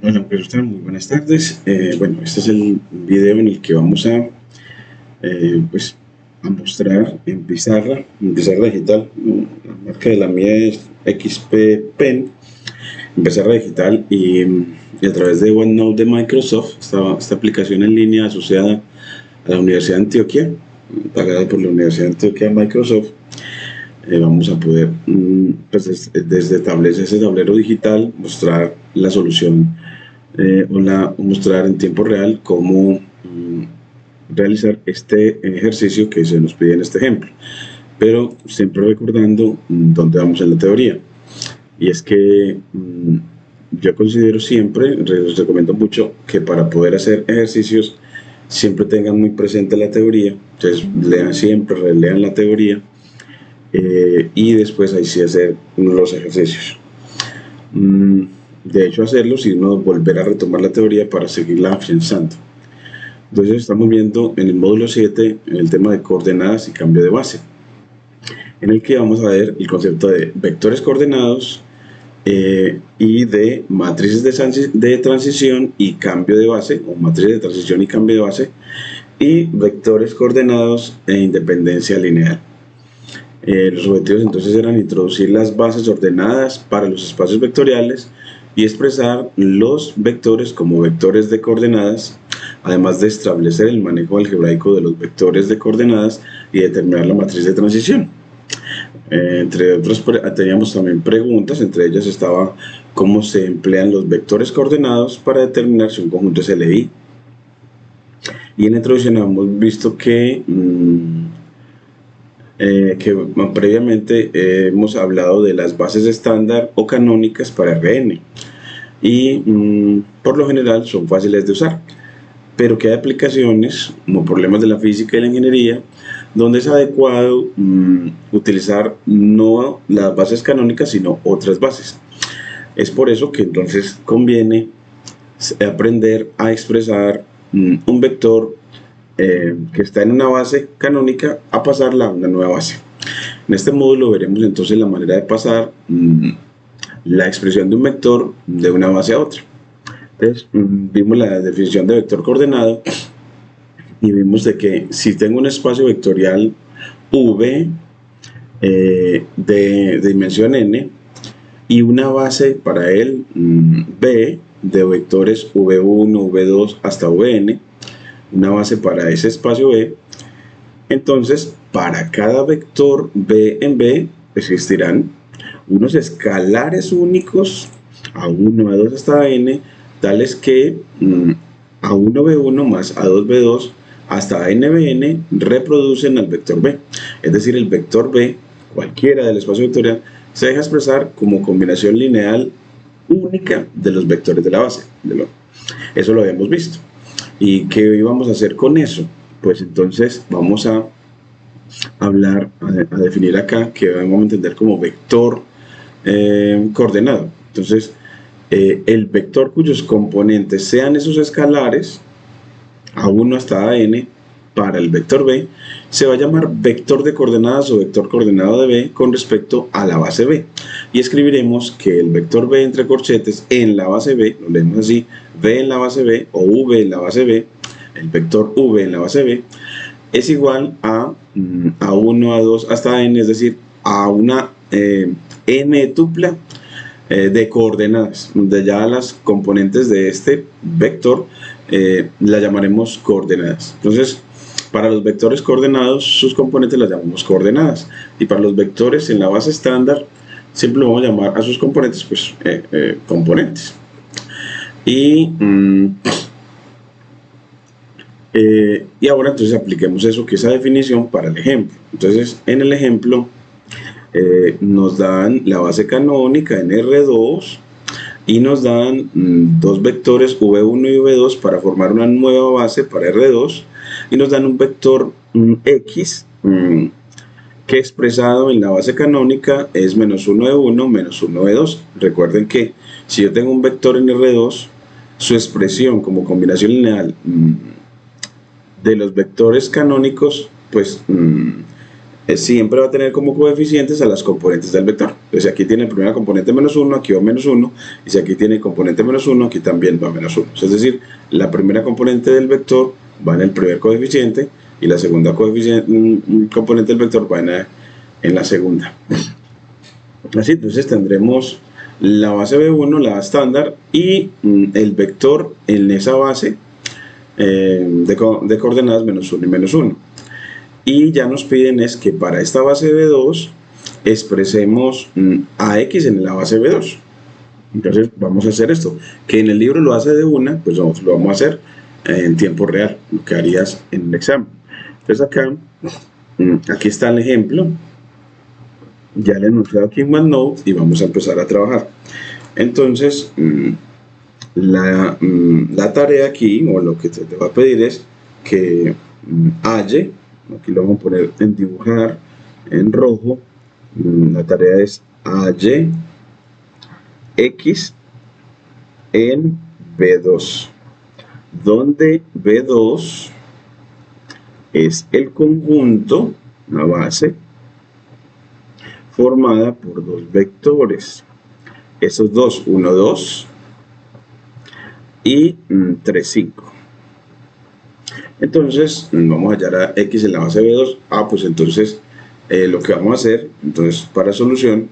Hola, pues están muy buenas tardes. Bueno, este es el video en el que vamos a, pues, a mostrar en pizarra digital. La marca de la mía es XP Pen, en pizarra digital y a través de OneNote de Microsoft, esta aplicación en línea asociada a la Universidad de Antioquia, pagada por la Universidad de Antioquia Microsoft. Vamos a poder, pues, desde ese tablero digital, mostrar la solución o mostrar en tiempo real cómo realizar este ejercicio que se nos pide en este ejemplo, pero siempre recordando dónde vamos en la teoría. Y es que yo considero siempre, les recomiendo mucho que para poder hacer ejercicios siempre tengan muy presente la teoría. Entonces lean siempre, relean la teoría y después ahí sí hacer los ejercicios. De hecho, hacerlos y uno volver a retomar la teoría para seguirla afianzando. Entonces estamos viendo en el módulo 7 el tema de coordenadas y cambio de base, en el que vamos a ver el concepto de vectores coordenados y de matrices de transición y cambio de base, o matrices de transición y cambio de base, y vectores coordenados e independencia lineal. Los objetivos entonces eran introducir las bases ordenadas para los espacios vectoriales y expresar los vectores como vectores de coordenadas, además de establecer el manejo algebraico de los vectores de coordenadas y determinar la matriz de transición. Entre otros, teníamos también preguntas, entre ellas estaba cómo se emplean los vectores coordenados para determinar si un conjunto es LI. Y en la introducción hemos visto que previamente hemos hablado de las bases estándar o canónicas para RN y por lo general son fáciles de usar, pero que hay aplicaciones como problemas de la física y la ingeniería donde es adecuado utilizar no las bases canónicas sino otras bases. Es por eso que entonces conviene aprender a expresar un vector que está en una base canónica a pasarla a una nueva base. En este módulo veremos entonces la manera de pasar la expresión de un vector de una base a otra. Entonces vimos la definición de vector coordenado y vimos de que si tengo un espacio vectorial V de dimensión n y una base para él B de vectores V1, V2 hasta Vn, una base para ese espacio B, entonces para cada vector B en B existirán unos escalares únicos A1, A2 hasta N, tales que A1B1 más A2B2 hasta NBN reproducen al vector B. Es decir, el vector B, cualquiera del espacio vectorial, se deja expresar como combinación lineal única de los vectores de la base. Eso lo habíamos visto. ¿Y qué íbamos a hacer con eso? Pues entonces vamos a hablar, a definir acá, que vamos a entender como vector coordenado. Entonces, el vector cuyos componentes sean esos escalares, A1 hasta AN, para el vector B, se va a llamar vector de coordenadas o vector coordenado de B con respecto a la base B. Y escribiremos que el vector B entre corchetes en la base B, lo leemos así, B en la base B o V en la base B, el vector V en la base B, es igual a A1, A2 hasta N, es decir, a una N tupla de coordenadas, donde ya las componentes de este vector la llamaremos coordenadas. Entonces, para los vectores coordenados, sus componentes las llamamos coordenadas, y para los vectores en la base estándar, siempre vamos a llamar a sus componentes, pues, componentes. Y ahora entonces apliquemos eso, que esa definición para el ejemplo. Entonces, en el ejemplo nos dan la base canónica en R2 y nos dan dos vectores V1 y V2 para formar una nueva base para R2, y nos dan un vector X que expresado en la base canónica es menos 1 de 1 menos 1 de 2. Recuerden que si yo tengo un vector en R2, su expresión como combinación lineal de los vectores canónicos, pues siempre va a tener como coeficientes a las componentes del vector. Entonces, si aquí tiene primera componente menos 1, aquí va menos 1, y si aquí tiene componente menos 1, aquí también va menos 1. Es decir, la primera componente del vector va en el primer coeficiente, y la segunda componente del vector va en la segunda. Así, entonces tendremos la base B1, la estándar, y el vector en esa base de coordenadas menos 1 y menos 1. Y ya nos piden es que para esta base B2 expresemos a X en la base B2. Entonces vamos a hacer esto, que en el libro lo hace de una, pues lo vamos a hacer en tiempo real, lo que harías en el examen. Entonces acá, aquí está el ejemplo, ya le he anunciado aquí en OneNote y vamos a empezar a trabajar. Entonces, la tarea aquí, o lo que te va a pedir es que halle, aquí lo vamos a poner en dibujar en rojo, la tarea es halle X en B2, donde B2 es el conjunto, la base, formada por dos vectores. Esos dos, 1, 2 y 3, 5. Entonces, vamos a hallar a X en la base B2. Pues entonces, lo que vamos a hacer, entonces, para solución,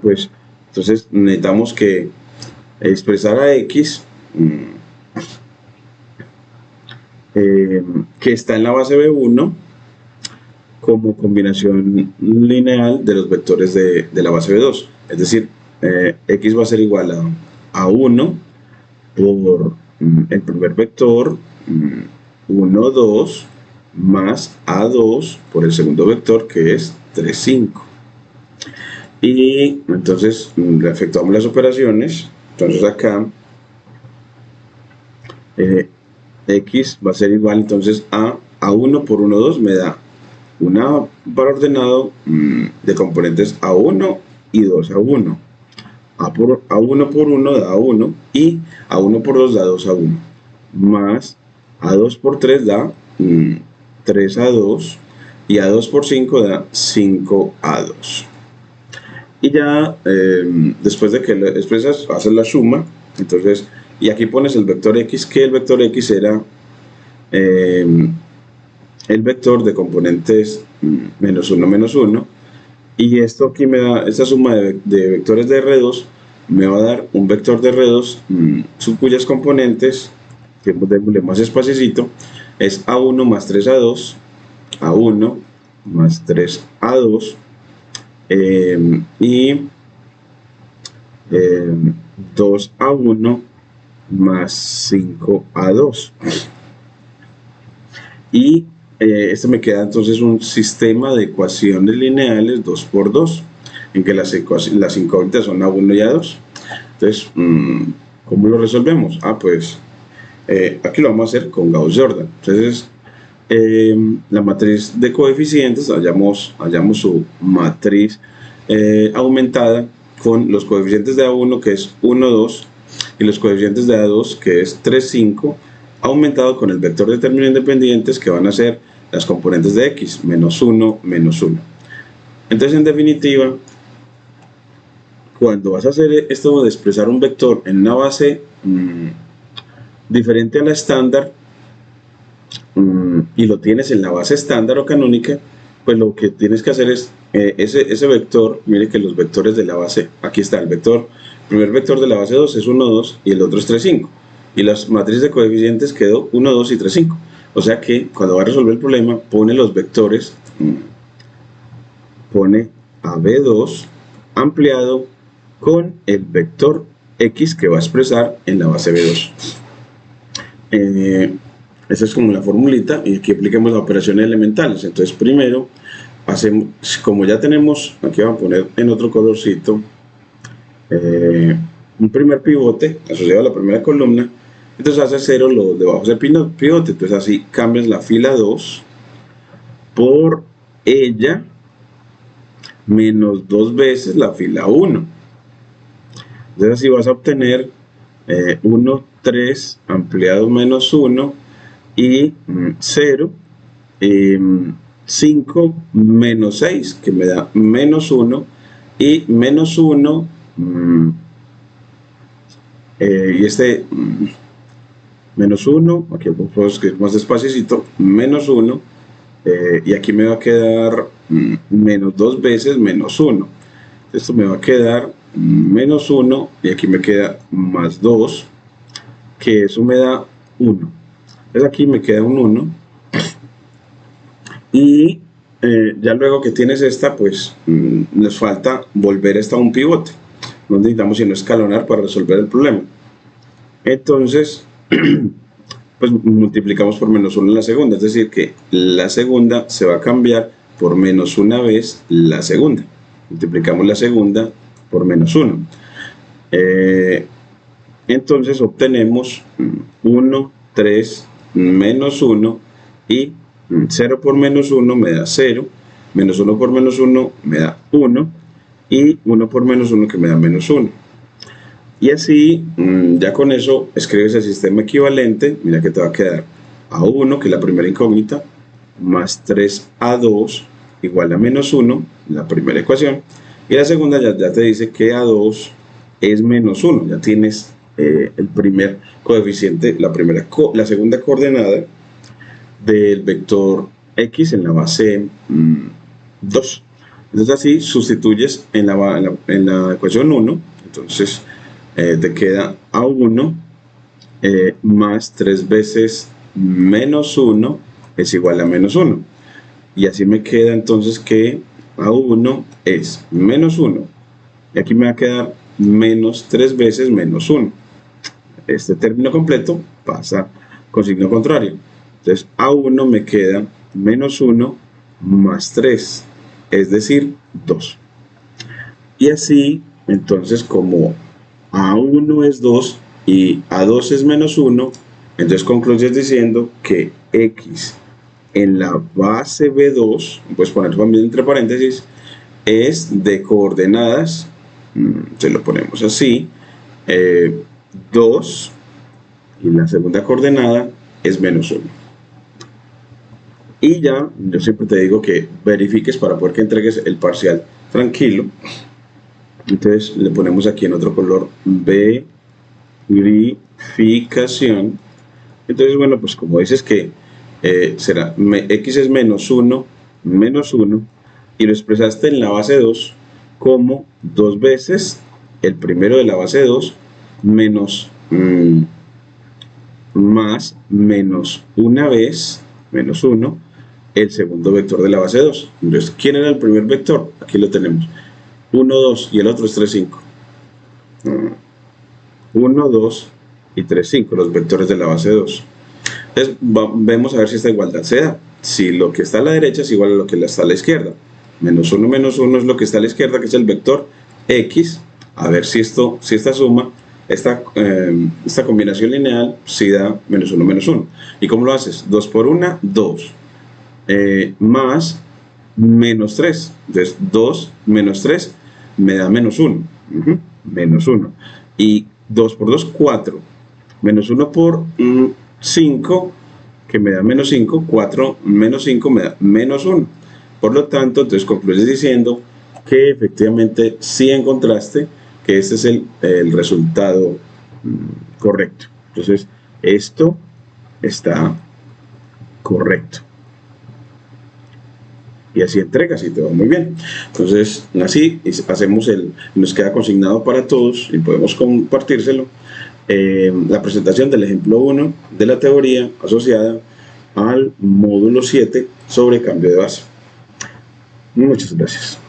pues, entonces necesitamos que expresar a X, que está en la base B1, como combinación lineal de los vectores de la base B2. Es decir, X va a ser igual a 1 por el primer vector, 1, 2, más A2 por el segundo vector, que es 3, 5. Y entonces le efectuamos las operaciones. Entonces acá X va a ser igual entonces a 1 por 1, 2 me da una par ordenado de componentes A1 y 2 A1. A1 por 1 da 1 y A1 por 2 da 2 A1, más A2 por 3 da 3 A2 y A2 por 5 da 5 A2. Y ya después de que lo expresas, haces la suma. Entonces, y aquí pones el vector X, que el vector X era el vector de componentes menos 1, menos 1. Y esto aquí me da, esta suma de vectores de R2 me va a dar un vector de R2 cuyas componentes, que démosle más espaciecito, es A1 más 3A2, A1 más 3A2, y 2A1 más 5A2. Y esto me queda entonces un sistema de ecuaciones lineales 2 por 2, en que las incógnitas son A1 y A2. Entonces, ¿cómo lo resolvemos? Pues aquí lo vamos a hacer con Gauss-Jordan. Entonces, la matriz de coeficientes, hallamos su matriz aumentada con los coeficientes de A1, que es 1, 2, y los coeficientes de A2, que es 3, 5, aumentado con el vector de términos independientes, que van a ser las componentes de X, menos 1, menos 1. Entonces, en definitiva, cuando vas a hacer esto de expresar un vector en una base diferente a la estándar, y lo tienes en la base estándar o canónica, pues lo que tienes que hacer es ese vector. Mire que los vectores de la base, aquí está el primer vector de la base 2 es 1, 2 y el otro es 3, 5, y las matrices de coeficientes quedó 1, 2 y 3, 5. O sea que cuando va a resolver el problema, pone los vectores, pone a B2 ampliado con el vector X que va a expresar en la base B2. Esa es como la formulita, y aquí aplicamos las operaciones elementales. Entonces, primero hacemos, como ya tenemos, aquí vamos a poner en otro colorcito, un primer pivote asociado a la primera columna. Entonces hace 0 los debajo del pivote. Entonces así cambias la fila 2 por ella menos 2 veces la fila 1. Entonces así vas a obtener 1, 3 ampliado menos 1 y 0, 5 menos 6, que me da menos 1, y menos 1, y menos 1, aquí puedo escribir más despacito, menos 1, y aquí me va a quedar menos 2 veces menos 1. Esto me va a quedar menos 1, y aquí me queda más 2, que eso me da 1. Entonces aquí me queda un 1. Y ya luego que tienes esta, pues nos falta volver esta a un pivote. No necesitamos sino escalonar para resolver el problema. Entonces, pues multiplicamos por menos 1 en la segunda, es decir, que la segunda se va a cambiar por menos una vez la segunda. Multiplicamos la segunda por menos 1. Entonces obtenemos 1, 3, menos 1, y 0 por menos 1 me da 0, menos 1 por menos 1 me da 1, y 1 por menos 1 que me da menos 1. Y así, ya con eso, escribes el sistema equivalente. Mira que te va a quedar A1, que es la primera incógnita, más 3A2 igual a menos 1, la primera ecuación. Y la segunda ya te dice que A2 es menos 1. Ya tienes el primer coeficiente, la segunda coordenada del vector X en la base 2. Entonces así sustituyes en la ecuación 1. Entonces te queda A1 más 3 veces menos 1 es igual a menos 1. Y así me queda entonces que A1 es menos 1. Y aquí me va a quedar menos 3 veces menos 1. Este término completo pasa con signo contrario. Entonces A1 me queda menos 1 más 3, es decir, 2. Y así, entonces, como A1 es 2 y A2 es menos 1, entonces concluyes diciendo que X en la base B2, puedes poner también entre paréntesis, es de coordenadas, se lo ponemos así, 2, y la segunda coordenada es menos 1. Y ya, yo siempre te digo que verifiques para poder que entregues el parcial tranquilo. Entonces le ponemos aquí en otro color verificación. Entonces, bueno, pues como dices que será X es menos 1, y lo expresaste en la base 2 como 2 veces el primero de la base 2 menos más menos una vez menos 1 el segundo vector de la base 2. Entonces, ¿quién era el primer vector? Aquí lo tenemos. 1, 2 y el otro es 3, 5. 1, 2 y 3, 5, los vectores de la base 2. Entonces, vemos a ver si esta igualdad se da. Si lo que está a la derecha es igual a lo que está a la izquierda. Menos 1 es lo que está a la izquierda, que es el vector X. A ver si esta suma, esta combinación lineal, si da menos 1, menos 1. ¿Y cómo lo haces? 2 por 1, 2. Más menos 3. Entonces 2 menos 3 me da menos 1. Menos 1. Y 2 por 2, 4. Menos 1 por 5, que me da menos 5. 4 menos 5 me da menos 1. Por lo tanto, entonces concluyes diciendo que efectivamente sí encontraste que este es el resultado correcto. Entonces, esto está correcto. Y así entregas y te va muy bien. Entonces, así hacemos nos queda consignado para todos y podemos compartírselo. La presentación del ejemplo 1 de la teoría asociada al módulo 7 sobre cambio de base. Muchas gracias.